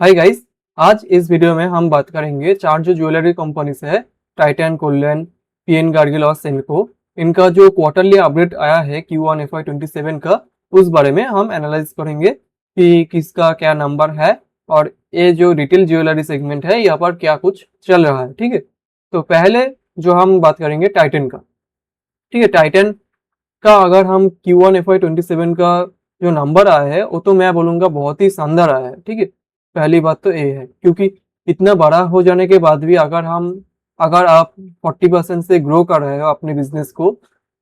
Hi guys. आज इस video में हम बात करेंगे चार जो ज्वेलरी कंपनीज है, टाइटन, कोलैन, पीएन गार्गिल और सेनको। इनका जो क्वार्टरली अपडेट आया है Q1 FY27 का, उस बारे में हम एनालाइज करेंगे कि किसका क्या नंबर है और ये जो रिटेल ज्वेलरी सेगमेंट है यहाँ पर क्या कुछ चल रहा है। ठीक है, तो पहले जो हम बात करेंगे टाइटन का। ठीक है, टाइटन का अगर हम Q1 FY27 का जो नंबर आया है वो तो मैं बोलूँगा बहुत ही शानदार आया है। ठीक है, पहली बात तो ये है, क्योंकि इतना बड़ा हो जाने के बाद भी अगर आप 40% से ग्रो कर रहे हो अपने बिजनेस को,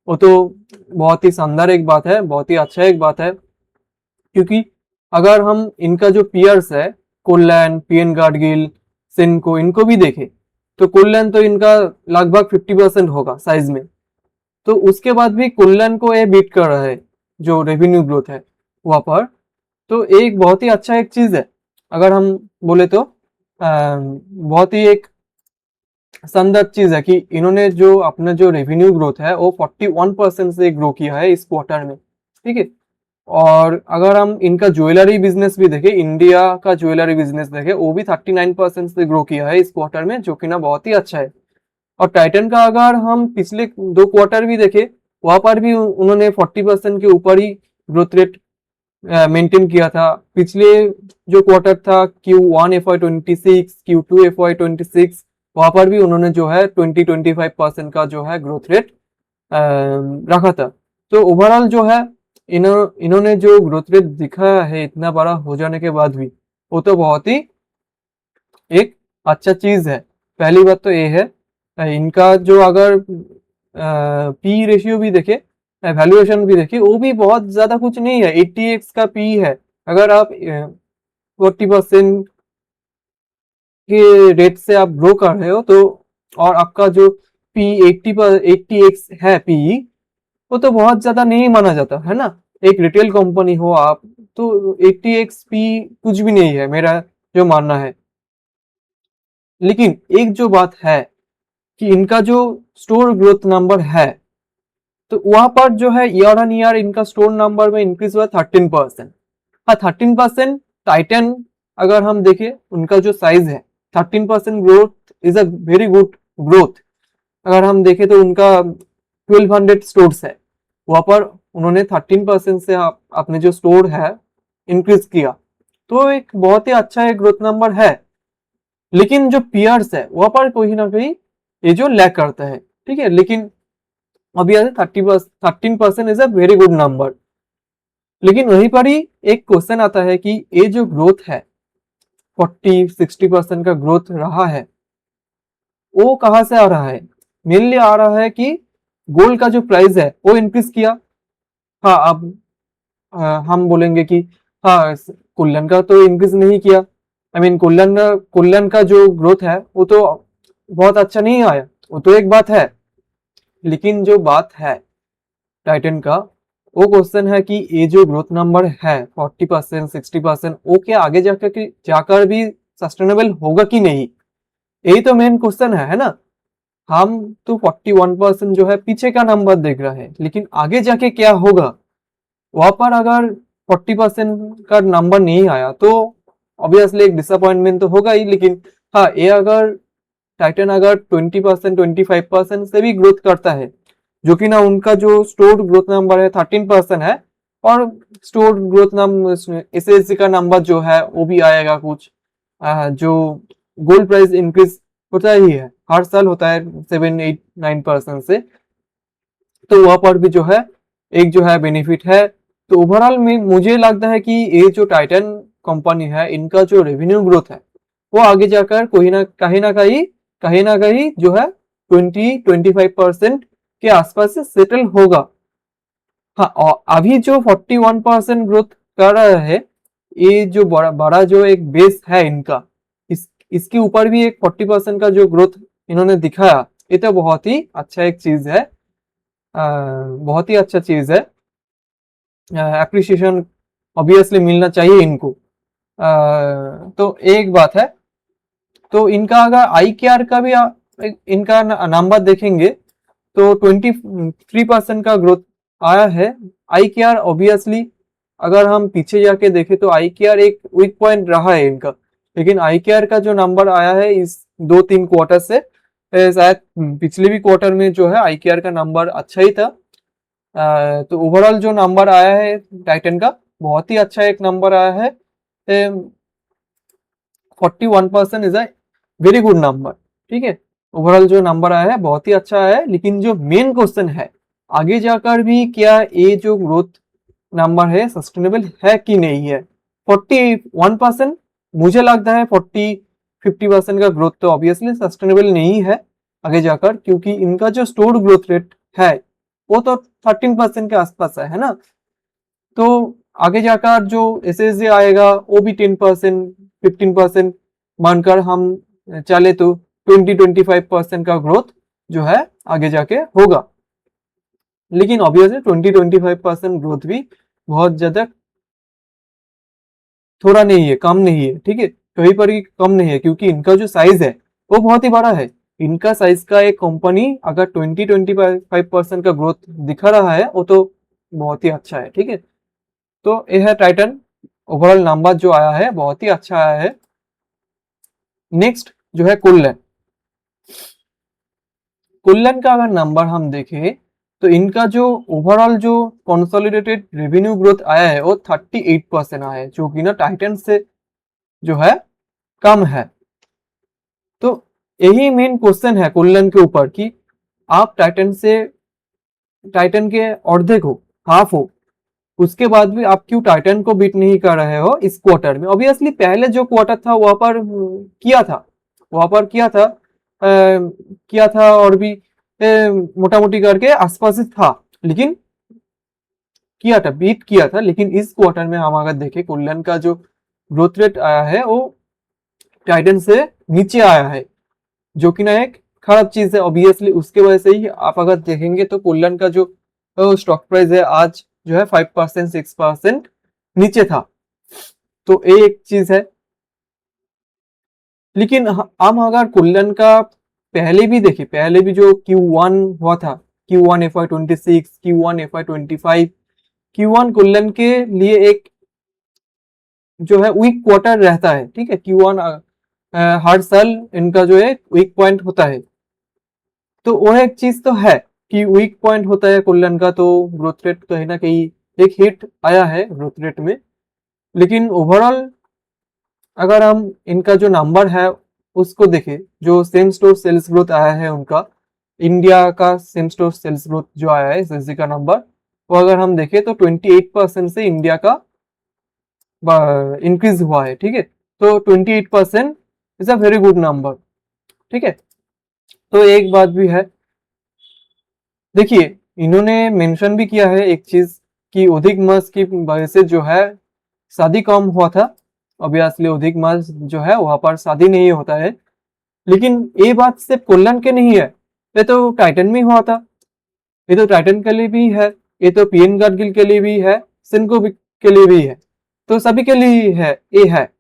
वो तो बहुत ही शानदार एक बात है, बहुत ही अच्छा एक बात है। क्योंकि अगर हम इनका जो पियर्स है, कोलैन, पीएन गार्गिल, सिनको, इनको भी देखें तो कोलैन तो इनका लगभग 50% होगा साइज में। तो उसके बाद भी कुल्लन को ये बीट कर रहा है जो रेवेन्यू ग्रोथ है वहां पर। तो एक बहुत ही अच्छा एक चीज है, अगर हम बोले तो बहुत ही एक शानदार चीज है कि इन्होंने जो अपना जो रेवेन्यू ग्रोथ है वो 41% से ग्रो किया है इस क्वार्टर में। ठीक है, और अगर हम इनका ज्वेलरी बिजनेस भी देखें, इंडिया का ज्वेलरी बिजनेस देखें, वो भी 39% से ग्रो किया है इस क्वार्टर में, जो कि ना बहुत ही अच्छा है। और टाइटन का अगर हम पिछले 2 क्वार्टर भी देखें, वहां पर भी उन्होंने 40% के ऊपर ही ग्रोथ रेट मेंटेन किया था। पिछले जो क्वार्टर था Q1 FY26, Q2 FY26, वहां पर भी उन्होंने जो है 20-25% का जो है ग्रोथ रेट रखा था। तो ओवरऑल जो है इन्होंने जो ग्रोथ रेट दिखाया है इतना बड़ा हो जाने के बाद भी, वो तो बहुत ही एक अच्छा चीज है। पहली बात तो ये है, इनका जो अगर पी रेशियो भी देखे, वैल्यूएशन भी देखे, वो भी बहुत ज्यादा कुछ नहीं है, 80x का पी है। अगर आप 40% के रेट से आप ग्रो कर रहे हो तो, और आपका जो पी 80x है पी, वो तो बहुत ज्यादा नहीं माना जाता है ना। एक रिटेल कंपनी हो आप, तो 80x पी कुछ भी नहीं है, मेरा जो मानना है। लेकिन एक जो बात है कि इनका जो स्टोर ग्रोथ नंबर है, तो वहां पर जो है ईयर ऑन ईयर इनका स्टोर नंबर में इंक्रीज हुआ 13%। हाँ, 13%। टाइटन अगर हम देखें उनका जो साइज है, 13% growth is a very good growth. अगर हम देखें तो उनका 1200 स्टोर्स है, वहां पर उन्होंने 13% से अपने जो स्टोर है इंक्रीज किया, तो एक बहुत ही अच्छा एक ग्रोथ नंबर है। लेकिन जो पियर्स है वहां पर कहीं ना कहीं ये जो लैक करता है। ठीक है, लेकिन अभी 13% is a very good number. लेकिन वहीं पर ही एक क्वेश्चन आता है कि ये जो ग्रोथ है, 40-60% का ग्रोथ रहा है, वो कहाँ से आ रहा है? मेनली आ रहा है कि गोल्ड का जो प्राइस है वो इंक्रीज किया। हाँ, अब हम बोलेंगे कि हाँ, कुल्लन का तो इंक्रीज नहीं किया। आई मीन कुल्लन का जो ग्रोथ है वो तो बहुत अच्छा नहीं आया, वो तो एक बात है। लेकिन जो बात है टाइटन का, वो क्वेश्चन है कि ये जो ग्रोथ नंबर है 40% 60%, वो क्या आगे जाकर भी सस्टेनेबल होगा कि नहीं? यही तो मेन क्वेश्चन है ना। हम तो 41% जो है पीछे का नंबर देख रहे हैं, लेकिन आगे जाके क्या होगा वहां पर अगर 40% का नंबर नहीं आया तो ऑब्वियसली एक डिसअपॉइंटमेंट तो होगा ही। लेकिन हाँ, ये अगर टाइटन अगर 20% 25% से भी ग्रोथ करता है, जो कि ना उनका जो स्टोर ग्रोथ नंबर है 13% है, और स्टोर ग्रोथ नंबर एसएससी का नंबर जो है वो भी आएगा कुछ, जो गोल्ड प्राइस इंक्रीज होता ही है, हर साल होता है 7-8-9% से, तो वहां पर भी जो है एक जो है बेनिफिट है। तो ओवरऑल में मुझे लगता है कि ये जो टाइटन कंपनी है, इनका जो रेवेन्यू ग्रोथ है वो आगे जाकर कोई कहीं ना कहीं जो है 20-25% के आसपास से सेटल होगा। हाँ, और अभी जो 41% ग्रोथ कर रहा है, ये जो बड़ा बड़ा जो एक बेस है इनका, इसके ऊपर भी एक 40% का जो ग्रोथ इन्होंने दिखाया, ये तो बहुत ही अच्छा एक चीज है। बहुत ही अच्छा चीज है, अप्रिसिएशन ऑब्वियसली मिलना चाहिए इनको। तो एक बात है, तो इनका अगर आई के आर का भी इनका नंबर देखेंगे तो 23% का ग्रोथ आया है। आई के आर ऑब्वियसली अगर हम पीछे जाके देखें तो आई के आर एक वीक पॉइंट रहा है इनका, लेकिन आई केयर का जो नंबर आया है इस 2-3 क्वार्टर से, शायद पिछले भी क्वार्टर में जो है आई केयर का नंबर अच्छा ही था। तो ओवरऑल जो नंबर आया है टाइटन का बहुत ही अच्छा एक नंबर आया है। 41% is a very good number. ठीक है, ओवरऑल जो नंबर आया है बहुत ही अच्छा है। लेकिन जो मेन क्वेश्चन है आगे जाकर भी क्या ये जो ग्रोथ नंबर है सस्टेनेबल है कि नहीं है। 41% मुझे लगता है 40-50% का ग्रोथ तो ऑब्वियसली सस्टेनेबल नहीं है आगे जाकर, क्योंकि इनका जो स्टोर्ड ग्रोथ रेट है वो तो 13% के आसपास है ना। तो आगे जाकर जो एसएसजी आएगा वो भी 10% 15% मानकर हम चले तो 20-25% का ग्रोथ जो है आगे जाके होगा। लेकिन ऑब्वियसली 20-25% ग्रोथ भी बहुत ज्यादा थोड़ा नहीं है, कम नहीं है। ठीक है, कहीं पर भी कम नहीं है, क्योंकि इनका जो साइज है वो बहुत ही बड़ा है। इनका साइज का एक कंपनी अगर 20-25% का ग्रोथ दिखा रहा है वो तो बहुत ही अच्छा है। ठीक है, तो यह है टाइटन। ओवरऑल नंबर जो आया है बहुत ही अच्छा आया है। नेक्स्ट जो है कुल्लन। कुल्लन का अगर नंबर हम देखें तो इनका जो ओवरऑल जो कंसोलिडेटेड रेवेन्यू ग्रोथ आया है वो 38% आया है, जो कि ना टाइटन से जो है कम है। तो यही मेन क्वेश्चन है कुल्लन के ऊपर कि आप टाइटन के ऑर्धेक हो, हाफ हो, उसके बाद भी आप क्यों टाइटन को बीट नहीं कर रहे हो इस क्वार्टर में। ऑब्वियसली पहले जो क्वार्टर था वहां पर किया था और भी मोटा मोटी करके आसपास ही था, लेकिन बीट किया था। लेकिन इस क्वार्टर में हम अगर देखें कुल्लन का जो ग्रोथ रेट आया है वो टाइटन से नीचे आया है, जो कि ना एक खराब चीज है ऑब्वियसली। उसके वजह से ही आप अगर देखेंगे तो कुल्लन का जो स्टॉक प्राइस है आज जो है 5% 6% नीचे था। तो ये एक चीज है। लेकिन हम अगर कुल्लन का पहले भी देखें, पहले भी जो Q1 हुआ था, Q1 FY26, Q1 FY25, Q1 कुल्लन के लिए एक जो है वीक क्वार्टर रहता है। ठीक है, Q1 हर साल इनका जो है वीक पॉइंट होता है। तो वो एक चीज तो है कि वीक पॉइंट होता है कुल्लन का, तो ग्रोथ रेट कहीं ना कहीं एक हिट आया है ग्रोथ रेट में। लेकिन ओवरऑल अगर हम इनका जो नंबर है उसको देखें, जो सेम स्टोर सेल्स ग्रोथ आया है उनका, इंडिया का सेम स्टोर सेल्स ग्रोथ जो आया है एसएसजी का नंबर, वो अगर हम देखें तो 28% से इंडिया का इंक्रीज हुआ है। ठीक है, तो 28% is a very good number. ठीक है, तो एक बात भी है, देखिए इन्होंने मेंशन भी किया है एक चीज कि अधिक मास की वजह से जो है शादी कम हुआ था। ऑब्वियसली अधिक मास जो है वहां पर शादी नहीं होता है। लेकिन ये बात सिर्फ कोल्लन के नहीं है, ये तो टाइटन में हुआ था, ये तो टाइटन के लिए भी है, ये तो पीएन गार्गिल के लिए भी है, सिनको के लिए भी है, तो सभी के लिए है ये है।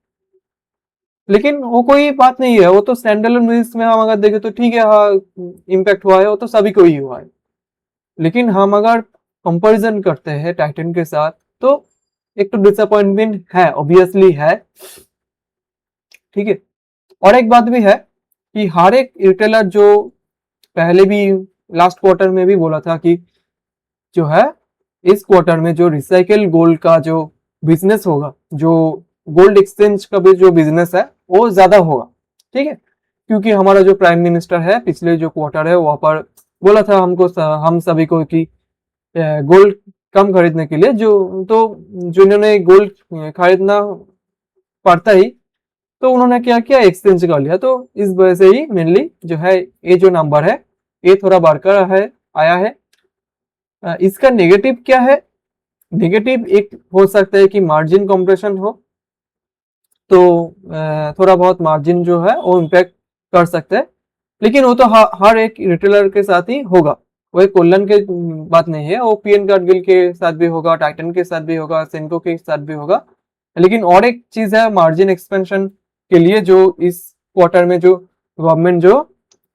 लेकिन वो कोई बात नहीं है, वो तो स्टैंड अलोन बेसिस में हम अगर देखें तो ठीक है, हाँ इम्पैक्ट हुआ है वो तो सभी को ही हुआ है। लेकिन हम अगर कंपैरिजन करते हैं टाइटन के साथ तो एक तो डिसअपॉइंटमेंट है, ऑब्वियसली है। ठीक है, और एक बात भी है कि हर एक रिटेलर जो पहले भी लास्ट क्वार्टर में भी बोला था कि जो है इस क्वार्टर में जो रिसाइकल गोल्ड का जो बिजनेस होगा, जो गोल्ड एक्सचेंज का भी जो बिजनेस है वो ज्यादा होगा। ठीक है, क्योंकि हमारा जो प्राइम मिनिस्टर है पिछले जो क्वार्टर है वहां पर बोला था हमको हम सभी को कि गोल्ड कम खरीदने के लिए जो इन्होंने गोल्ड खरीदना पड़ता ही, तो उन्होंने क्या किया एक्सचेंज कर लिया। तो इस वजह से ही मेनली जो है ये जो नंबर है ये थोड़ा बढ़कर है आया है। इसका नेगेटिव क्या है, नेगेटिव एक हो सकता है कि मार्जिन कंप्रेशन हो, तो थोड़ा बहुत मार्जिन जो है वो इम्पैक्ट कर सकते हैं। लेकिन वो तो हर एक रिटेलर के साथ ही होगा, वो एक कोल्लन के बात नहीं है, वो पीएन गार्गिल के साथ भी होगा, टाइटन के साथ भी होगा, सेनको के साथ भी होगा। लेकिन और एक चीज है मार्जिन एक्सपेंशन के लिए, जो इस क्वार्टर में जो गवर्नमेंट जो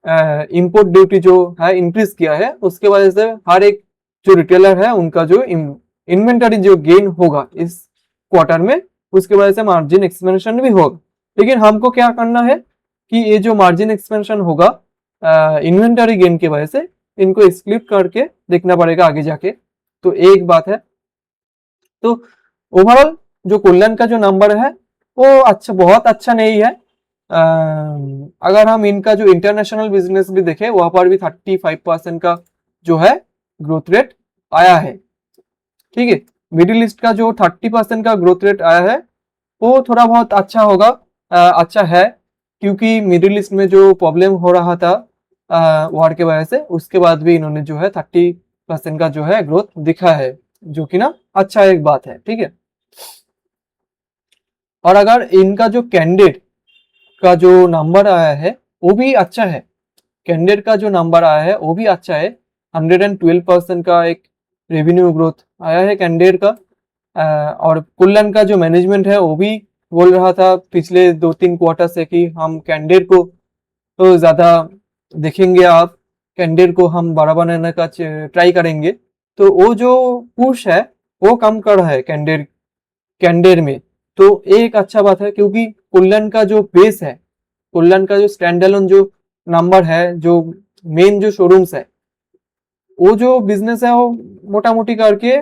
इंपोर्ट ड्यूटी जो है इंक्रीज किया है, उसके वजह से हर एक जो रिटेलर है उनका जो इन्वेंटरी जो गेन होगा इस क्वार्टर में, उसके वजह से मार्जिन एक्सपेंशन भी होगा। लेकिन हमको क्या करना है कि ये जो मार्जिन एक्सपेंशन होगा इन्वेंटरी गेन की वजह से, इनको एक्सक्लूड करके देखना पड़ेगा आगे जाके। तो एक बात है। तो ओवरऑल जो कल्याण का जो नंबर है वो अच्छा, बहुत अच्छा नहीं है। अगर हम इनका जो इंटरनेशनल बिजनेस भी देखें, वहां पर भी 35% का जो है ग्रोथ रेट आया है। ठीक है, मिडिल ईस्ट का जो 30% का ग्रोथ रेट आया है वो थोड़ा बहुत अच्छा होगा, अच्छा है, क्योंकि मिडिल ईस्ट में जो प्रॉब्लम हो रहा था वॉर के वजह से, उसके बाद भी इन्होंने जो है 30% का जो है ग्रोथ दिखा है, जो कि ना अच्छा एक बात है। ठीक है, और अगर इनका जो कैंडिडेट का जो नंबर आया है वो भी अच्छा है, कैंडिडेट का जो नंबर आया है वो भी अच्छा है। 112% का एक रेवेन्यू ग्रोथ आया है कैंडिडेट का। और कुल्लन का जो मैनेजमेंट है वो भी बोल रहा था पिछले 2-3 क्वार्टर से कि हम कैंडिडेट को तो ज्यादा देखेंगे, आप कैंडिडेट को हम बड़ा बनाने का ट्राई करेंगे। तो वो जो पुश है वो कम कर रहा है कैंडिडेट कैंडिडेट में। तो एक अच्छा बात है, क्योंकि कुल्लन का जो बेस है, कुल्लन का जो स्टैंड अलोन जो नंबर है, जो मेन जो शोरूम्स है, वो जो बिजनेस है वो मोटा मोटी करके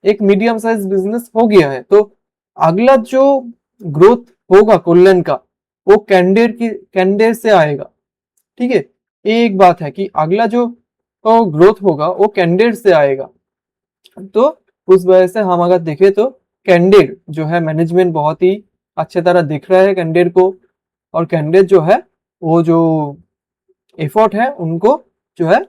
एक मीडियम साइज बिजनेस हो गया है। तो अगला जो ग्रोथ होगा कुल्लन का वो कैंडिडेट से आएगा। ठीक है, एक बात है कि अगला जो ग्रोथ होगा वो कैंडिडेट से आएगा। तो उस वजह से हम अगर देखें तो कैंडिडेट जो है मैनेजमेंट बहुत ही अच्छे तरह दिख रहा है कैंडिडेट को, और कैंडिडेट जो है वो जो एफर्ट है उनको जो है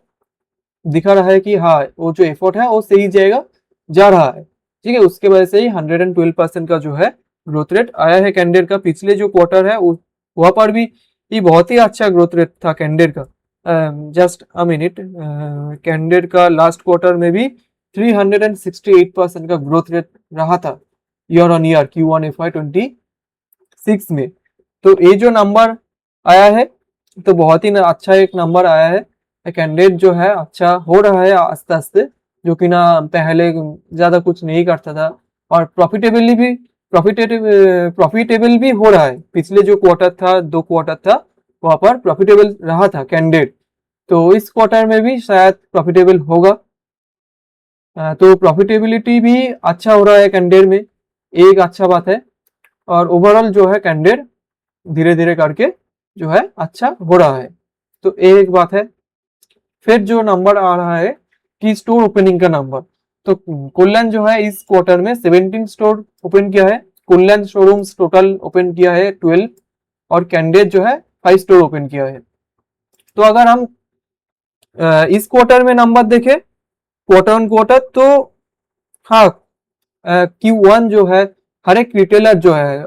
दिखा रहा है कि हाँ वो जो एफर्ट है वो सही जाएगा जा रहा है। ठीक है, उसके वजह से ही 112% का जो है ग्रोथ रेट आया है कैंडिडेट का। पिछले जो क्वार्टर है वहां पर भी ये बहुत ही अच्छा ग्रोथ रेट था कैंडिडेट का। जस्ट अ मिनट, कैंडिडेट का लास्ट क्वार्टर में भी 368% का ग्रोथ रेट रहा था year on year Q1 FY26 में। तो ये जो नंबर आया है तो बहुत ही अच्छा एक नंबर आया है। कैंडिडेट जो है अच्छा हो रहा है आस्ते आस्ते, जो कि ना पहले ज्यादा कुछ नहीं करता था, और प्रॉफिटेबल भी हो रहा है। पिछले जो क्वार्टर था, 2 क्वार्टर था, वहां पर प्रॉफिटेबल रहा था कैंडिडेट। तो इस क्वार्टर में भी शायद प्रॉफिटेबल होगा। तो प्रॉफिटेबिलिटी भी अच्छा हो रहा है कैंडिडेट में, एक अच्छा बात है। और ओवरऑल जो है कैंडिडेट धीरे धीरे करके जो है अच्छा हो रहा है। तो एक बात है। फिर जो नंबर आ रहा है कि स्टोर ओपनिंग का नंबर, तो कल्याण जो है इस क्वार्टर में 17 स्टोर ओपन किया है। कल्याण शोरूम्स टोटल ओपन किया है 12, और कैंडिडेट जो है 5 स्टोर ओपन किया है। तो अगर हम इस क्वार्टर में नंबर देखें क्वार्टर ऑन क्वार्टर, तो हाँ Q1 जो है हर एक रिटेलर जो है,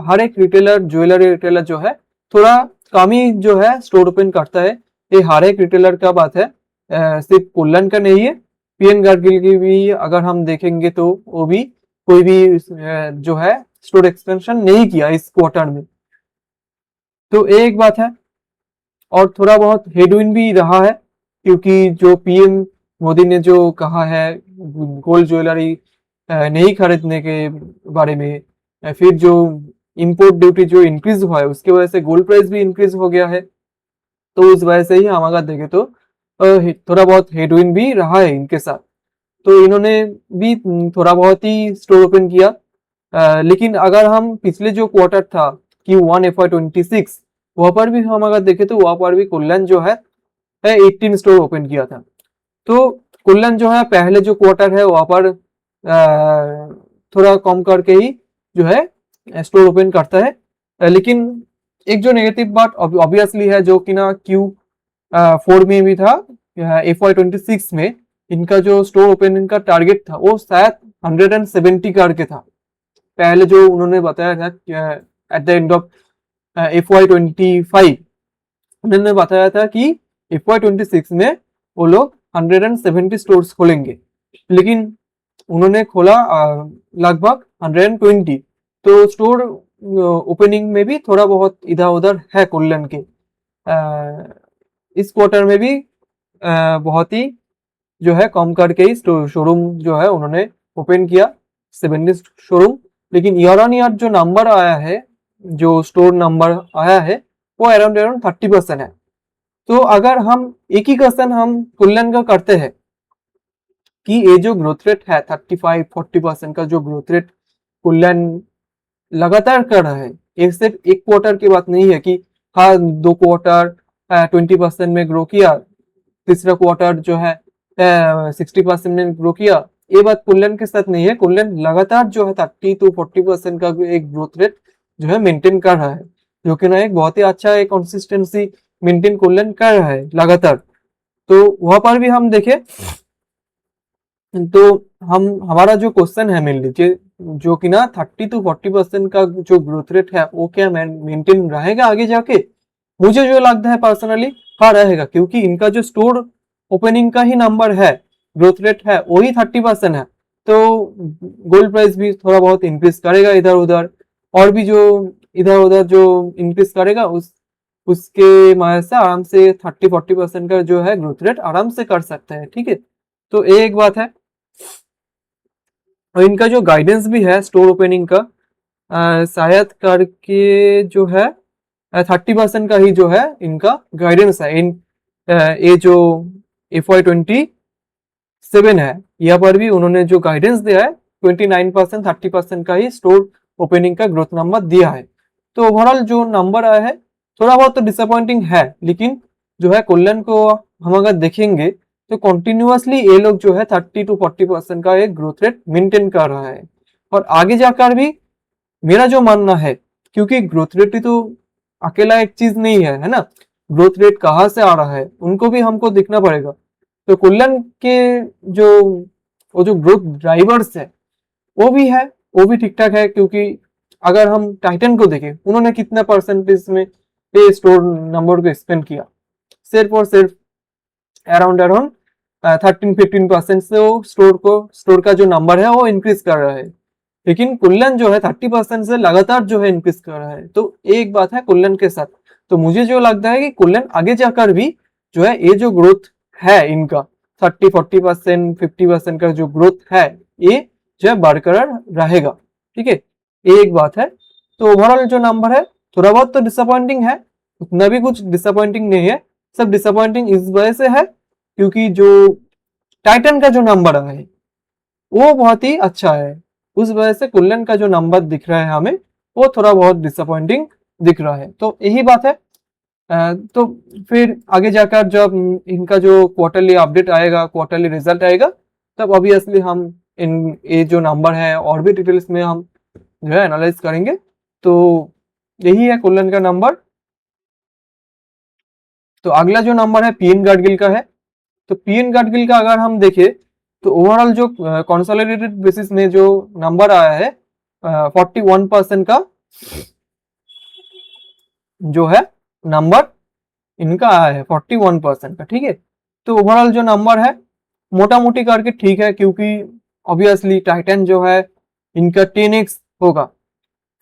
हर एक रिटेलर ज्वेलरी रिटेलर जो है थोड़ा कम ही जो है स्टोर ओपन करता है। ये हर एक रिटेलर का बात है, सिर्फ कल्याण का नहीं है। पीएन गार्गिल की भी अगर हम देखेंगे तो वो भी कोई भी जो है स्टोर एक्सपेंशन नहीं किया इस क्वार्टर में। तो एक बात है। और थोड़ा बहुत हेडविन भी रहा है, क्योंकि जो पीएम मोदी ने जो कहा है गोल्ड ज्वेलरी नहीं खरीदने के बारे में, फिर जो इंपोर्ट ड्यूटी जो इंक्रीज हुआ है उसके वजह से गोल्ड प्राइस भी इंक्रीज हो गया है। तो उस वजह से ही हम अगर देखें तो थोड़ा बहुत हेडविन भी रहा है इनके साथ। तो इन्होंने भी थोड़ा बहुत ही स्टोर ओपन किया। लेकिन अगर हम पिछले जो क्वार्टर था Q1 FY26, वहां पर भी हम अगर देखें तो वहां पर भी कल्याण जो है 18 स्टोर ओपन किया था। तो कल्याण जो है पहले जो क्वार्टर है वहां पर थोड़ा कम करके ही जो है स्टोर ओपन करता है। लेकिन एक जो नेगेटिव बात ऑब्वियसली है, जो कि ना Q4 में भी था, FY26 में इनका जो स्टोर ओपनिंग का टारगेट था वो शायद 170 करके था। पहले जो उन्होंने बताया था at the end of FY25, उन्होंने बताया था कि FY26 में वो लोग 170 स्टोर्स खोलेंगे, लेकिन उन्होंने खोला लगभग 120। तो स्टोर ओपनिंग में भी थोड़ा बहुत इधर उधर है कल्याण के। इस क्वार्टर में भी बहुत ही जो है कम करके ही शोरूम जो है उन्होंने ओपन किया, 70 शोरूम। लेकिन ईयर ऑन ईयर जो नंबर आया है जो स्टोर नंबर आया है वो अराउंड अराउंड 30% है। तो अगर हम एक ही क्वेश्चन हम कुल्लन का करते हैं कि ये जो ग्रोथ रेट है 35-40% का जो ग्रोथ रेट कुल्लन लगातार कर रहा है, एक सिर्फ एक क्वार्टर की बात नहीं है कि हाँ 2 क्वार्टर 20% में ग्रो किया, तीसरा क्वार्टर जो है 60% में ग्रो किया। ये बात कुल्लन के साथ नहीं है, कुल्लन लगातार जो है 30 to 40% का एक ग्रोथ रेट जो है मेंटेन कर रहा है, जो कि ना एक बहुत ही अच्छा एक कंसिस्टेंसी मेंटेन कुल्लन कर रहा है लगातार। तो वहां पर भी हम देखें तो हम हमारा जो क्वेश्चन है मेनली जो कि ना 30 to 40% का जो ग्रोथ रेट है वो क्या मेंटेन रहेगा आगे जाके? मुझे जो लगता है पर्सनली हाँ रहेगा, क्योंकि इनका जो स्टोर ओपनिंग का ही नंबर है, ग्रोथ रेट है वही 30% है। तो गोल्ड प्राइस भी थोड़ा बहुत इंक्रीज करेगा इधर उधर, और भी जो इधर उधर जो इंक्रीज करेगा उसके वजह से आराम से 30-40% का जो है ग्रोथ रेट आराम से कर सकते हैं। ठीक है, तो ये एक बात है। और इनका जो गाइडेंस भी है स्टोर ओपनिंग का शायद करके जो है 30% का ही जो है इनका गाइडेंस है इन ये जो FY27 है, यहाँ पर भी उन्होंने जो गाइडेंस दिया है 29% 30% का ही स्टोर ओपनिंग का ग्रोथ नंबर दिया है। तो ओवरऑल जो नंबर आया है थोड़ा बहुत तो डिसअपॉइंटिंग है, लेकिन जो है कुल्लन को हम अगर देखेंगे तो कंटिन्यूअसली ये लोग जो है 30 to 40% का एक ग्रोथ रेट मेंटेन कर रहा है। और आगे जाकर भी मेरा जो मानना है, क्योंकि ग्रोथ रेट ही तो अकेला एक चीज नहीं है ना, ग्रोथ रेट कहाँ से आ रहा है उनको भी हमको देखना पड़ेगा। तो कुल्लन के जो वो जो ग्रोथ ड्राइवर्स है वो भी है, वो भी ठीक ठाक है। क्योंकि अगर हम टाइटन को देखें उन्होंने कितना परसेंटेज में पे स्टोर नंबर को स्पेंड किया, सिर्फ और सिर्फ अराउंड अराउंड 13-15% से वो स्टोर का जो नंबर है वो इंक्रीज कर रहा है। लेकिन कुल्लन जो है 30% से लगातार जो है इंक्रीज कर रहा है। तो एक बात है कुल्लन के साथ, तो मुझे जो लगता है कि कुल्लन आगे जाकर भी जो है ये जो ग्रोथ है इनका 30-40% 50% का जो ग्रोथ है ये जो है बरकरार रहेगा। ठीक है, ये एक बात है। तो ओवरऑल जो नंबर है थोड़ा बहुत तो डिसअपॉइंटिंग है, उतना भी कुछ डिसअपॉइंटिंग नहीं है। सब डिसअपॉइंटिंग इस वजह से है क्योंकि जो टाइटन का जो नंबर है वो बहुत ही अच्छा है, उस वजह से कुल्लन का जो नंबर दिख रहा है हमें वो थोड़ा बहुत डिसअपॉइंटिंग दिख रहा है। तो यही बात है। तो फिर आगे जाकर जब इनका जो क्वार्टरली अपडेट आएगा, क्वार्टरली रिजल्ट आएगा, तब ऑब्वियसली हम इन ये जो नंबर है और भी डिटेल्स में हम जो है एनालाइज करेंगे। तो यही है कुल्लन का नंबर। तो अगला जो नंबर है पीएन गाडगिल का है। तो पीएन गाडगिल का अगर हम देखें तो ओवरऑल जो कंसोलिडेटेड बेसिस में जो नंबर आया है 41% का जो है नंबर इनका आया है 41% का। ठीक है, तो ओवरऑल जो नंबर है मोटा मोटी करके ठीक है, क्योंकि ऑब्वियसली टाइटन जो है इनका 10x होगा,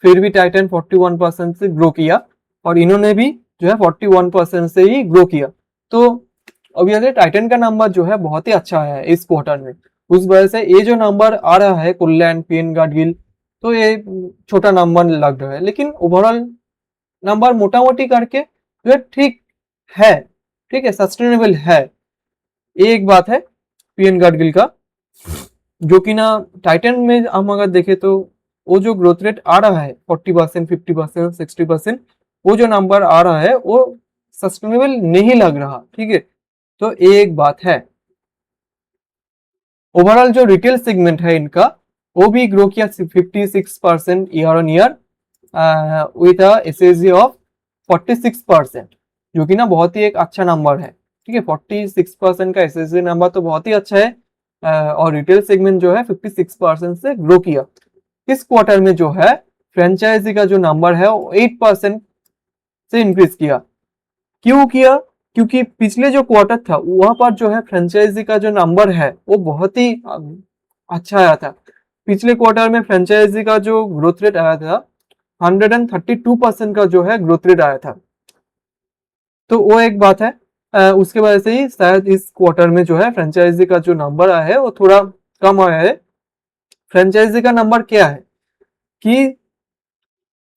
फिर भी टाइटन 41% से ग्रो किया और इन्होंने भी जो है 41% से ही ग्रो किया। तो ऑब्वियसली टाइटन का नंबर जो है बहुत ही अच्छा है इस क्वार्टर में, उस वजह से ये जो नंबर आ रहा है कुल्लैंड पीएन गाडगिल तो ये छोटा नंबर लग रहा है, लेकिन ओवरऑल नंबर मोटा मोटी करके जो है ठीक है। ठीक है, सस्टेनेबल है। एक बात है पीएन गाडगिल का, जो कि ना टाइटन में हम अगर देखें तो वो जो ग्रोथ रेट आ रहा है 40% 50% 60%, वो जो नंबर आ रहा है वो सस्टेनेबल नहीं लग रहा। ठीक है, तो एक बात है। ओवरऑल जो रिटेल सेगमेंट है इनका वो भी ग्रो किया 56% year on year with SSG of 46%, जो कि ना बहुत ही एक अच्छा नंबर है। ठीक है, 46% का एसएसजी नंबर तो बहुत ही अच्छा है। और रिटेल सेगमेंट जो है 56% से ग्रो किया। इस क्वार्टर में जो है फ्रेंचाइजी का जो नंबर है वो 8% से इंक्रीज किया। क्यों किया? क्योंकि पिछले जो क्वार्टर था वहां पर जो है फ्रेंचाइजी का जो नंबर है वो बहुत ही अच्छा आया था। पिछले क्वार्टर में फ्रेंचाइजी का जो ग्रोथ रेट आया था 132% का जो है ग्रोथ रेट आया था। तो वो एक बात है। उसके वजह से ही शायद इस क्वार्टर में जो है फ्रेंचाइजी का जो नंबर आया है वो थोड़ा कम आया है। फ्रेंचाइजी का नंबर क्या है कि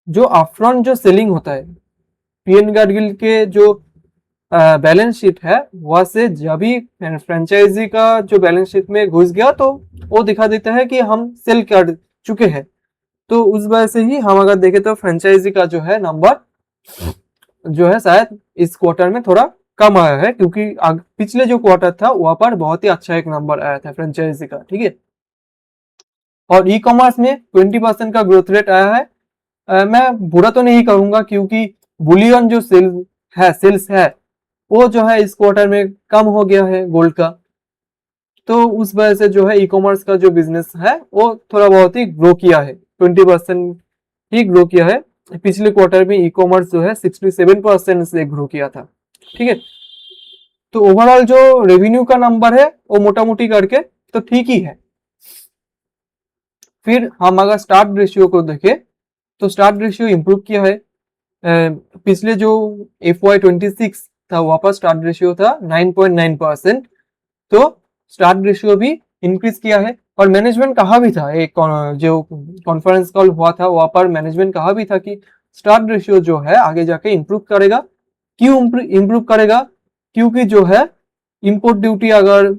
जो अपफ्रंट जो सेलिंग होता है पीएन गार्गिल के जो बैलेंस शीट है वहां से जब भी फ्रेंचाइजी का जो बैलेंस शीट में घुस गया तो वो दिखा देता है कि हम सेल कर चुके हैं। तो उस वजह से ही हम अगर देखें तो फ्रेंचाइजी का जो है नंबर जो है शायद इस क्वार्टर में थोड़ा कम आया है, क्योंकि पिछले जो क्वार्टर था वहां पर बहुत ही अच्छा एक नंबर आया था फ्रेंचाइजी का, ठीक है। और ई कॉमर्स में 20% का ग्रोथ रेट आया है। मैं बुरा तो नहीं कहूंगा, क्योंकि बुलियन जो सेल्स है वो जो है इस क्वार्टर में कम हो गया है गोल्ड का। तो उस वजह से जो है ई कॉमर्स का जो बिजनेस है वो थोड़ा बहुत ही ग्रो किया है, 20% ही ग्रो किया है। पिछले क्वार्टर में ई कॉमर्स जो है 67% से ग्रो किया था, ठीक है। तो ओवरऑल जो रेवेन्यू का नंबर है वो मोटा मोटी करके तो ठीक ही है। फिर हम अगर स्टार्ट रेशियो को देखें तो स्टार्ट रेशियो इंप्रूव किया है। पिछले जो FY26 था वहां पर स्टार्ट रेशियो था 9.9%, तो स्टार्ट रेशियो भी इंक्रीज किया है। और मैनेजमेंट कहा भी था, एक जो कॉन्फ्रेंस कॉल हुआ था वहां पर मैनेजमेंट कहा भी था कि स्टार्ट रेशियो जो है आगे जाके इंप्रूव करेगा। क्यों इंप्रूव करेगा? क्योंकि जो है इंपोर्ट ड्यूटी अगर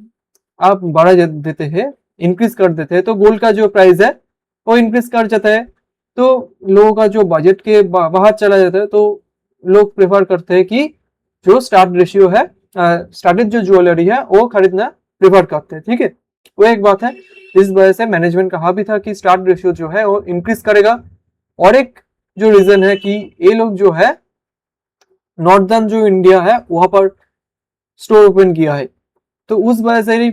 आप बढ़ा देते हैं, इंक्रीज कर देते हैं, तो गोल्ड का जो प्राइस है वो इंक्रीज कर जाता है। तो लोगों का जो बजट के बाहर चला जाता है, तो लोग प्रेफर करते हैं कि जो स्टार्ट रेशियो है, स्टार्टेड जो ज्वेलरी है वो खरीदना प्रेफर करते हैं, ठीक है। वो एक बात है। इस वजह से मैनेजमेंट कहा भी था कि स्टार्ट रेशियो जो है वो इंक्रीज करेगा। और एक जो रीजन है कि ये लोग जो है नॉर्दर्न जो इंडिया है वहां पर स्टोर ओपन किया है, तो उस वजह से ही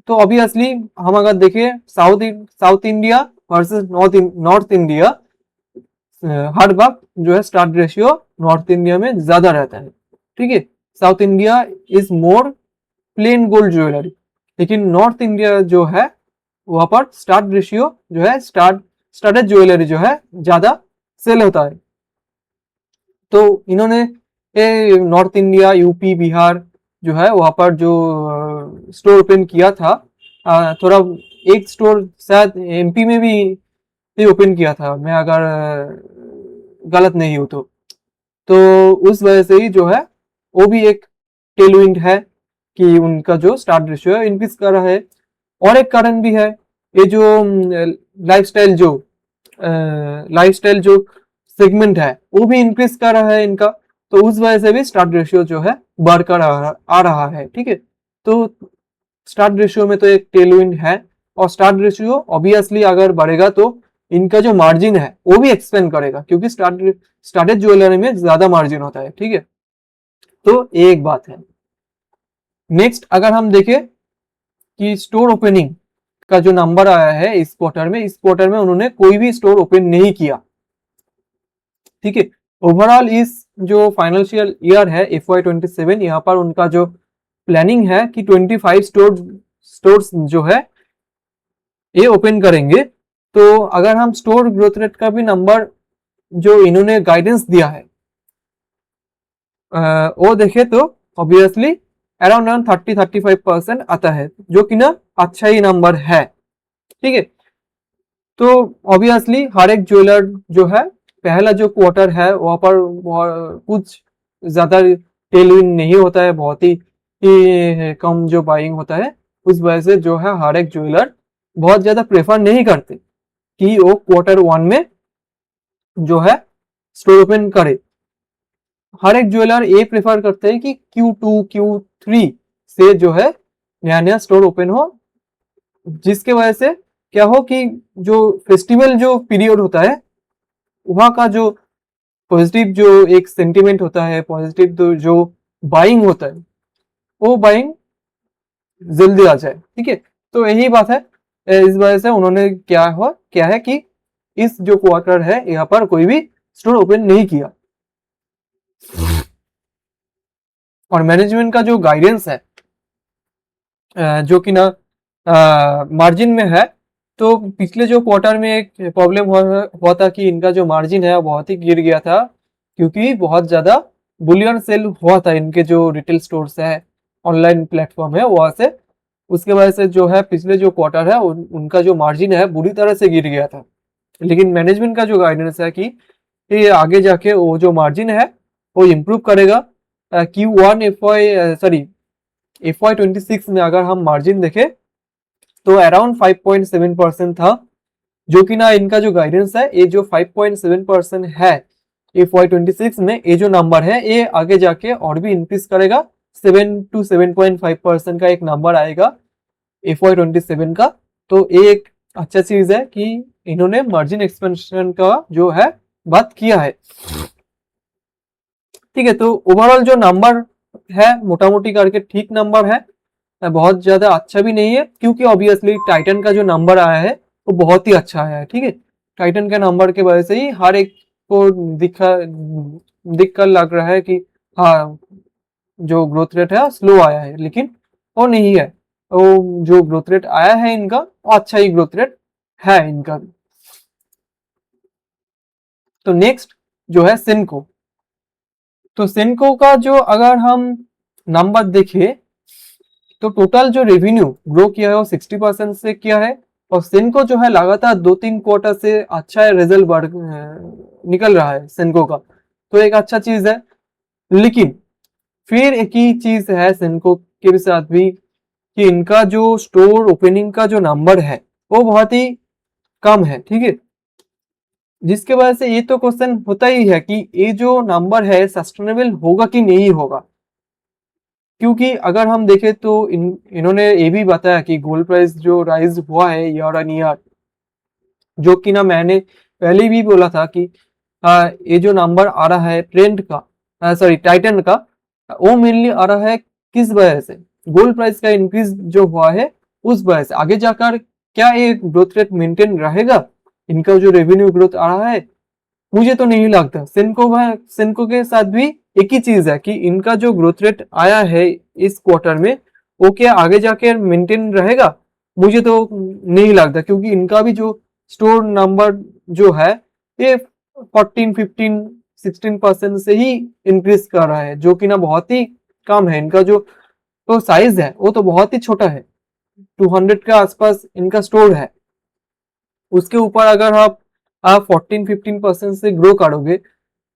तो ऑब्वियसली हम अगर देखें South India versus North India, हर वक्त जो है स्टार्ट रेशियो नॉर्थ इंडिया में ज्यादा रहता है, ठीक है। South India is more plane gold jewellery, लेकिन नॉर्थ इंडिया जो है वहां पर स्टार्ट रेशियो जो है स्टार्टेड ज्वेलरी जो है ज्यादा सेल होता है। तो इन्होंने नॉर्थ इंडिया, यूपी, बिहार जो है वहां पर जो स्टोर ओपन किया था, थोड़ा एक स्टोर शायद एमपी में भी ओपन किया था, मैं अगर गलत नहीं हूं तो उस वजह से ही जो है वो भी एक टेलविंड है कि उनका जो स्टार्ट रेशियो है इंक्रीज कर रहा है। और एक कारण भी है, ये जो लाइफस्टाइल जो सेगमेंट है वो भी इंक्रीज कर रहा है इनका, तो उस वजह से भी स्टार्ट रेशियो जो है बढ़कर आ रहा है, ठीक है। तो स्टार्ट रेशियो में तो एक टेलविंड है, और स्टार्ट रेशियो ऑब्वियसली अगर बढ़ेगा तो इनका जो मार्जिन है वो भी एक्सपेंड करेगा, क्योंकि स्टार्टेड ज्वेलरी में ज्यादा मार्जिन होता है, ठीक है। तो एक बात है। नेक्स्ट अगर हम देखें कि स्टोर ओपनिंग का जो नंबर आया है इस क्वार्टर में उन्होंने कोई भी स्टोर ओपन नहीं किया, ठीक है। ओवरऑल इस जो फाइनेंशियल ईयर है FY27, यहाँ पर उनका जो प्लानिंग है कि 25 स्टोर्स जो है ये ओपन करेंगे। तो अगर हम स्टोर ग्रोथ रेट का भी नंबर जो इन्होंने गाइडेंस दिया है वो देखे तो ऑब्वियसली अराउंड 30-35% आता है, जो कि ना अच्छा ही नंबर है, ठीक है। तो ऑब्वियसली हर एक ज्वेलर जो है पहला जो क्वार्टर है वहां पर कुछ ज्यादा टेलविन नहीं होता है, बहुत ही कम जो बाइंग होता है। उस वजह से जो है हर एक ज्वेलर बहुत ज्यादा प्रेफर नहीं करते कि वो क्वार्टर 1 में जो है स्टोर ओपन करे। हर एक ज्वेलर ये प्रेफर करते हैं कि Q2 Q3 से जो है नया नया स्टोर ओपन हो, जिसके वजह से क्या हो कि जो फेस्टिवल जो पीरियड होता है वहां का जो पॉजिटिव जो एक सेंटिमेंट होता है, पॉजिटिव जो बाइंग होता है वो बाइंग जल्दी आ जाए, ठीक है। तो यही बात है। इस वजह से उन्होंने क्या है कि इस जो क्वार्टर है यहाँ पर कोई भी स्टोर ओपन नहीं किया। और मैनेजमेंट का जो गाइडेंस है जो कि ना मार्जिन में है, तो पिछले जो क्वार्टर में एक प्रॉब्लम हुआ था कि इनका जो मार्जिन है बहुत ही गिर गया था, क्योंकि बहुत ज्यादा बुलियन सेल हुआ था इनके जो रिटेल स्टोर्स है, ऑनलाइन प्लेटफॉर्म है वहां से। उसके वजह से जो है पिछले जो क्वार्टर है उनका जो मार्जिन है बुरी तरह से गिर गया था। लेकिन मैनेजमेंट का जो गाइडेंस है कि ये आगे जाके वो जो मार्जिन है वो इम्प्रूव करेगा। FY26 में अगर हम मार्जिन देखें तो अराउंड 5.7% था, जो कि ना इनका जो गाइडेंस है, ये जो 5.7% है FY26 में, ये जो नंबर है ये आगे जाके और भी इंक्रीज करेगा। 7 to 7.5% का एक नंबर आएगा FY27 का। तो ये एक अच्छा चीज है कि इन्होंने मार्जिन एक्सपेंशन का जो है बात किया है। ठीक है, तो ओवरऑल जो नंबर है मोटा मोटी करके ठीक नंबर है, बहुत ज्यादा अच्छा भी नहीं है, क्योंकि ऑब्वियसली टाइटन का जो नंबर आया है वो बहुत ही अच्छा आया है। ठीक है, टाइटन के नंबर के वजह से ही हर एक को दिख कर लग रहा है कि हाँ, जो ग्रोथ रेट है स्लो आया है, लेकिन वो नहीं है। वो जो ग्रोथ रेट आया है इनका, वो अच्छा ही ग्रोथ रेट है इनका भी। तो नेक्स्ट जो है सेनको। तो सेनको का जो अगर हम नंबर देखें तो टोटल जो रेवेन्यू ग्रो किया है वो 60% से किया है। और सेनको जो है लगातार 2-3 क्वार्टर से अच्छा रिजल्ट निकल रहा है सेनको का, तो एक अच्छा चीज है। लेकिन फिर एक ही चीज है सेनको के साथ भी, कि इनका जो स्टोर ओपनिंग का जो नंबर है वो बहुत ही कम है। ठीक है, जिसके वजह से ये तो क्वेश्चन होता ही है कि ये जो नंबर है सस्टेनेबल होगा कि नहीं होगा। क्योंकि अगर हम देखें तो इन्होंने ये भी बताया कि गोल्ड प्राइस जो राइज हुआ है ईयर ऑन ईयर, जो कि ना मैंने पहले भी बोला था कि ये जो नंबर आ रहा है ट्रेंड का, सॉरी टाइटन का, वो मेनली आ रहा है किस वजह से, गोल्ड प्राइस का इंक्रीज जो हुआ है उस वजह से। आगे जाकर क्या ये ग्रोथ रेट मेंटेन रहेगा, इनका जो रेवेन्यू ग्रोथ आ रहा है, मुझे तो नहीं लगता। सेनको के साथ भी एक ही चीज है कि इनका जो ग्रोथ रेट आया है इस क्वार्टर में, वो क्या आगे जाके मेंटेन रहेगा, मुझे तो नहीं लगता। क्योंकि इनका भी जो स्टोर नंबर जो है ये 14, 15, 16% से ही इंक्रीज कर रहा है, जो कि ना बहुत ही कम है। इनका जो तो साइज है वो तो बहुत ही छोटा है, 200 के आसपास इनका स्टोर है। उसके ऊपर अगर आप 14-15% से ग्रो करोगे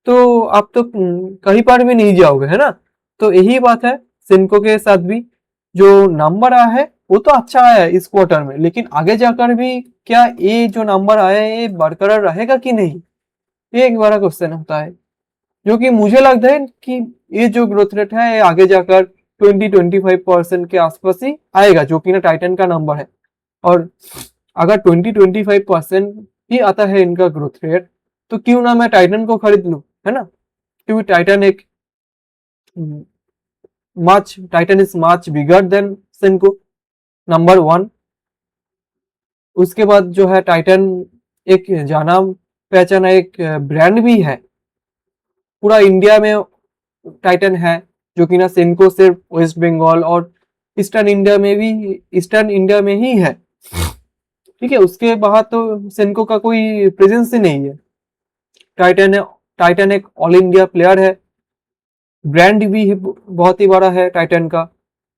तो आप तो कहीं पर भी नहीं जाओगे, है ना। तो यही बात है सिनको के साथ भी, जो नंबर आया है वो तो अच्छा आया है इस क्वार्टर में, लेकिन आगे जाकर भी क्या ये जो नंबर आया है ये बरकरार रहेगा कि नहीं, ये एक बड़ा क्वेश्चन होता है। जो कि मुझे लगता है कि ये जो ग्रोथ रेट है ये आगे जाकर 20-25% के आसपास ही आएगा, जो कि ना टाइटन का नंबर है। और अगर 20-25% ही आता है इनका ग्रोथ रेट, तो क्यों ना मैं टाइटन को खरीद लूं, है ना। क्योंकि Titan is much bigger than सेनको, number one. उसके बाद जो है टाइटन एक जाना पहचाना एक ब्रांड भी है पूरा इंडिया में। टाइटन है, जो कि ना सेनको सिर्फ वेस्ट बंगाल और ईस्टर्न इंडिया में ही है। ठीक है, उसके बाहर तो सेनको का कोई प्रेजेंस ही नहीं है। टाइटन है, टाइटन एक ऑल इंडिया प्लेयर है, ब्रांड भी है, बहुत ही बड़ा है टाइटन का।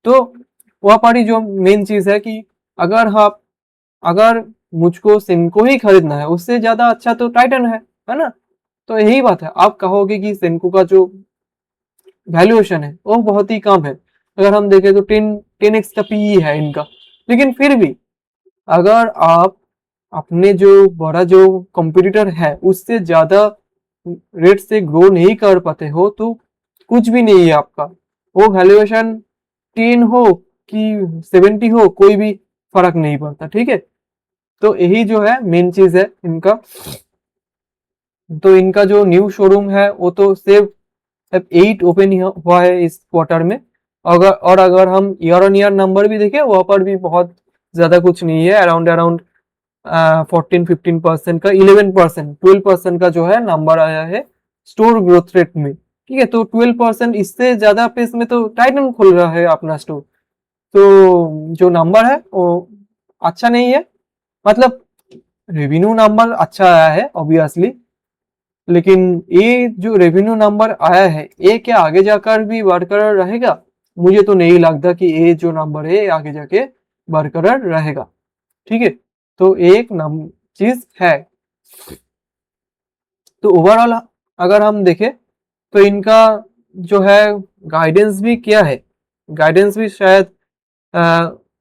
तो वह पारी जो मेन चीज है कि अगर मुझको सेनको ही खरीदना है, उससे ज्यादा अच्छा तो टाइटन है ना। तो यही बात है, आप कहोगे कि सेनको का जो वैल्यूएशन है वो बहुत ही कम है। अगर हम देखें तो 10x का पीई है इनका। लेकिन फिर भी अगर आप अपने जो बड़ा जो कंपटीटर है उससे ज्यादा रेट से ग्रो नहीं कर पाते हो, तो कुछ भी नहीं है आपका। वो वैल्यूएशन 10 हो कि 70 हो, कोई भी फर्क नहीं पड़ता। ठीक है, तो यही जो है मेन चीज है इनका। तो इनका जो न्यू शोरूम है वो तो सिर्फ 8 ओपन हुआ है इस क्वार्टर में। अगर हम ईयर ऑन ईयर नंबर भी देखें, वहां पर भी बहुत ज्यादा कुछ नहीं है। अराउंड अराउंड 14-15% का, 11%, 12% का जो है नंबर आया है स्टोर ग्रोथ रेट में। ठीक है, तो 12%, इससे ज्यादा पेस में तो टाइटन खुल रहा है अपना स्टोर। तो जो नंबर है वो अच्छा नहीं है। मतलब रेवेन्यू नंबर अच्छा आया है ऑब्वियसली, लेकिन ये जो रेवेन्यू नंबर आया है ये क्या आगे जाकर भी बरकरार रहेगा, मुझे तो नहीं लगता कि ये जो नंबर है आगे जाके बरकरार रहेगा। ठीक है, तो एक चीज है। तो ओवरऑल अगर हम देखें तो इनका जो है गाइडेंस भी क्या है, गाइडेंस भी शायद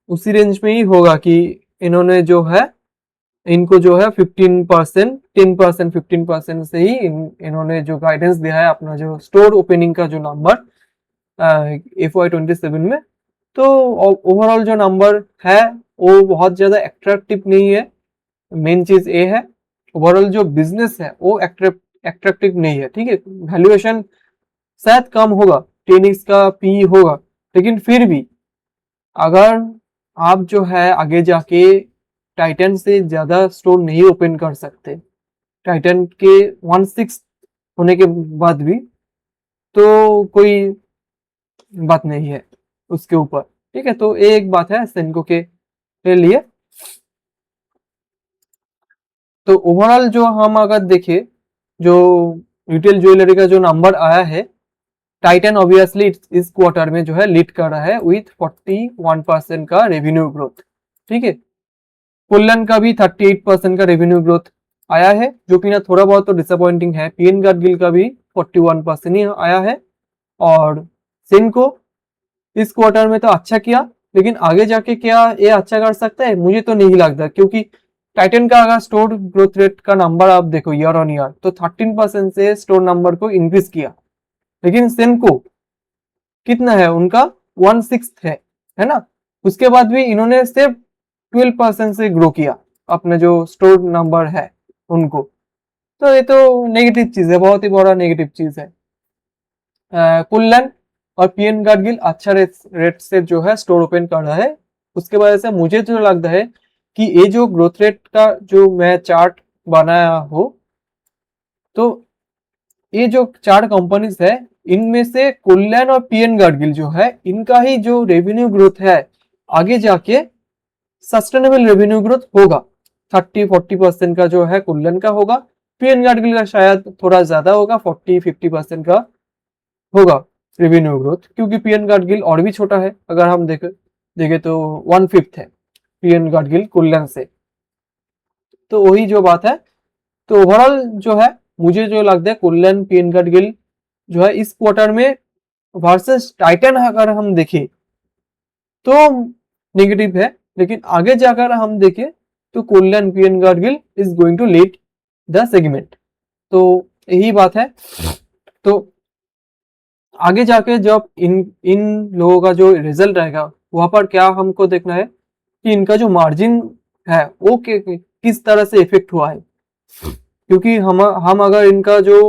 उसी रेंज में ही होगा कि इन्होंने जो है इनको जो है 15%, 10%, 15% से ही इन्होंने जो गाइडेंस दिया है अपना जो स्टोर ओपनिंग का जो नंबर FY27 में। तो ओवरऑल जो नंबर है वो बहुत ज्यादा एट्रैक्टिव नहीं है। मेन चीज ये है ओवरऑल जो बिजनेस है वो एट्रैक्टिव नहीं है, ठीक है। वैल्यूएशन शायद कम होगा, 10x का पी होगा, लेकिन फिर भी अगर आप जो है आगे जाके टाइटन से ज्यादा स्टोर नहीं ओपन कर सकते, टाइटन के 1/6 होने के बाद भी, तो कोई बात नहीं है उसके ऊपर, ठीक है। तो ये एक बात है सेनको के लिए। तो ओवरऑल जो हम अगर देखें जो रिटेल ज्वेलरी का जो नंबर आया है, टाइटन ऑब्वियसली इस क्वार्टर में जो है लीड कर रहा है विथ 41% का रेवेन्यू ग्रोथ, ठीक है। कुल्लन का भी 38% का रेवेन्यू ग्रोथ आया है, जो कि ना थोड़ा बहुत तो डिसअपॉइंटिंग है। पीएन गार्गिल का भी 41% ही आया है। और सिनको इस क्वार्टर में तो अच्छा किया, लेकिन आगे जाके क्या ये अच्छा कर सकता है, मुझे तो नहीं लगता। क्योंकि टाइटन का अगर स्टोर ग्रोथ रेट का नंबर आप देखो ईयर ऑन ईयर, तो 13% से स्टोर नंबर को इंक्रीज किया, लेकिन सेनको कितना है उनका 1/6 है ना। उसके बाद भी इन्होंने सिर्फ 12% से ग्रो किया अपने जो स्टोर नंबर है उनको। तो ये तो नेगेटिव चीज है, बहुत ही बड़ा नेगेटिव चीज है। कुल्लन और पीएन गाडगिल अच्छा रेट से जो है स्टोर ओपन कर रहा है। उसके वजह से मुझे जो लगता है कि ये जो ग्रोथ रेट का जो मैं चार्ट बनाया हो, तो ये जो 4 कंपनीज है इनमें से कुल्लन और पीएन गाडगिल जो है इनका ही जो रेवेन्यू ग्रोथ है आगे जाके सस्टेनेबल रेवेन्यू ग्रोथ होगा। 30-40% का जो है कुल्लन का होगा, पीएन गाडगिल का शायद थोड़ा ज्यादा होगा, 40-50% का होगा रेवेन्यू ग्रोथ। क्योंकि पीएन गाडगिल और भी छोटा है, अगर हम देखे तो 1/5 है पीएन गाडगिल कुल्लन से। तो वही जो बात है। तो ओवरऑल जो है मुझे जो लगता है कुल्लन पीएन गाडगिल जो है इस क्वार्टर में वर्सेस टाइटन अगर हम देखें तो नेगेटिव है, लेकिन आगे जाकर हम देखें तो कुल्लन PN Gadgil is going to lead the segment. तो यही बात है। तो आगे जाके जब इन इन लोगों का जो रिजल्ट रहेगा वहां पर क्या हमको देखना है कि इनका जो मार्जिन है वो किस तरह से इफेक्ट हुआ है। क्योंकि हम अगर इनका जो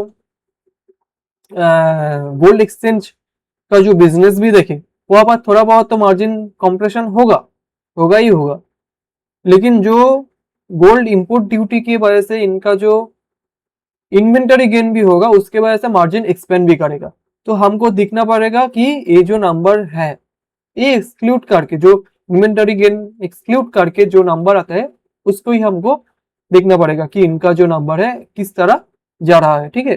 गोल्ड एक्सचेंज का जो बिजनेस भी देखें वहां पर थोड़ा बहुत तो मार्जिन कंप्रेशन होगा, होगा ही होगा। लेकिन जो गोल्ड इंपोर्ट ड्यूटी की वजह से इनका जो इन्वेंटरी गेन भी होगा उसके वजह से मार्जिन एक्सपेंड भी करेगा। तो हमको दिखना पड़ेगा कि ये जो नंबर है ये एक्सक्लूड करके, जो इन्वेंटरी गेन एक्सक्लूड करके जो नंबर आता है उसको ही हमको देखना पड़ेगा कि इनका जो नंबर है किस तरह जा रहा है, ठीक है।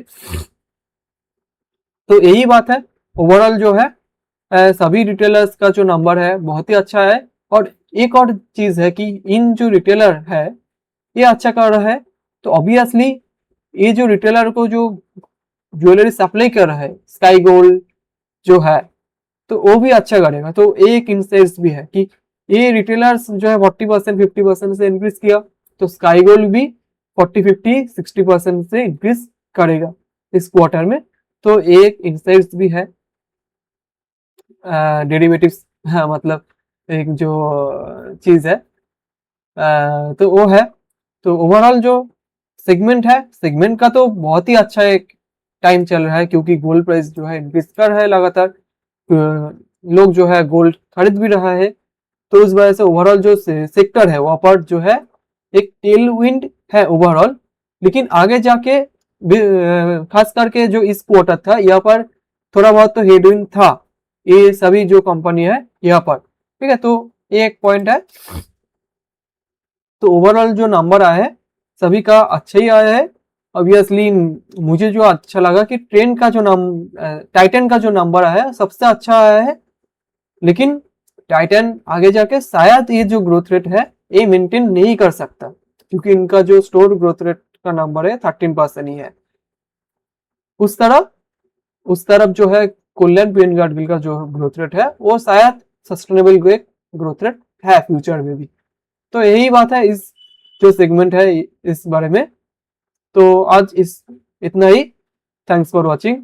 तो यही बात है। ओवरऑल जो है सभी रिटेलर्स का जो नंबर है बहुत ही अच्छा है। और एक और चीज है कि इन जो रिटेलर है ये अच्छा कर रहा है, तो ऑब्वियसली ये जो रिटेलर को जो ज्वेलरी सप्लाई कर रहा है स्काई गोल्ड जो है, तो वो भी अच्छा करेगा। तो एक इंसेंस भी है कि ये रिटेलर्स जो है 40%, 50% से इंक्रीज किया, तो स्काई गोल्ड भी 40, 50, 60% से इंक्रीज करेगा इस क्वार्टर में। तो एक इंसाइट्स भी है डेरिवेटिव्स, हाँ मतलब एक जो चीज है तो वो है। तो ओवरऑल जो सेगमेंट है, सेगमेंट का तो बहुत ही अच्छा एक टाइम चल रहा है, क्योंकि गोल्ड प्राइस जो है इंक्रीज कर रहा है लगातार, लोग जो है गोल्ड खरीद भी रहा है। तो उस वजह से ओवरऑल जो सेक्टर है वहां पर जो है एक टेल विंड है ओवरऑल। लेकिन आगे जाके खास करके जो इस क्वार्टर था यहाँ पर थोड़ा बहुत तो हेडविंड था ये सभी जो कंपनी है यहाँ पर, ठीक है। तो ये एक पॉइंट है। तो ओवरऑल जो नंबर आया है सभी का अच्छा ही आया है। ऑब्वियसली मुझे जो अच्छा लगा कि ट्रेन का जो टाइटन का जो नंबर आया है सबसे अच्छा आया है। लेकिन टाइटन आगे जाके शायद ये जो ग्रोथ रेट है ये मेंटेन नहीं कर सकता, क्योंकि इनका जो स्टोर ग्रोथ रेट का नंबर है 13% ही है। उस तरफ जो है कोल्लम पीएन गाडगिल का जो ग्रोथ रेट है वो शायद सस्टेनेबल ग्रोथ रेट है फ्यूचर में भी। तो यही बात है इस जो सेगमेंट है इस बारे में। तो आज इस इतना ही। Thanks for watching.